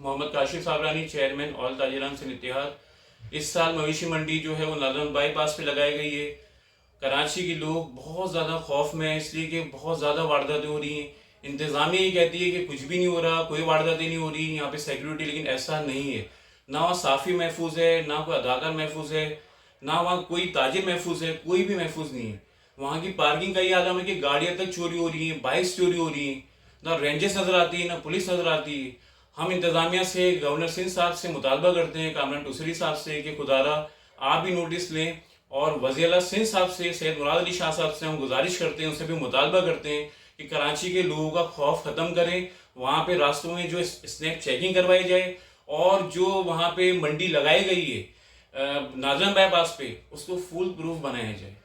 Mohammad Kashif Sabrani, chairman all Tajiran Sindh Ittehad. इस साल मवेशी मंडी जो है वो नाजरन बाईपास पे लगाई गई है। कराची के लोग बहुत ज़्यादा खौफ में हैं, इसलिए कि बहुत ज़्यादा वारदातें हो रही हैं। इंतज़ामिया ये कहती है कि कुछ भी नहीं हो रहा, कोई वारदातें नहीं हो रही यहाँ पे सिक्योरिटी, लेकिन ऐसा नहीं है। ना वहाँ साफ़ी महफूज है, ना कोई अदाकार महफूज है, ना वहाँ कोई ताजिर महफूज है, कोई भी महफूज नहीं है। वहाँ की पार्किंग का ये आलम है कि गाड़ियाँ तक चोरी हो रही हैं, बाइक्स चोरी हो रही हैं, ना रेंजेस नज़र आती है, ना पुलिस नज़र आती है। हम इंतज़ामिया से, गवर्नर सिंध साहब से मुतालबा करते हैं, कामरान टूसरी साहब से, कि खुदारा आप भी नोटिस लें, और वज़ीर सिंध साहब से, सैयद मुराद अली शाह साहब से हम गुजारिश करते हैं, उनसे भी मुतालबा करते हैं कि कराची के लोगों का खौफ ख़त्म करें। वहाँ पे रास्तों में जो स्नैप चेकिंग करवाई जाए, और जो वहाँ पे मंडी लगाई गई है नाजरन बाईपास पे, उसको फुल प्रूफ बनाया जाए।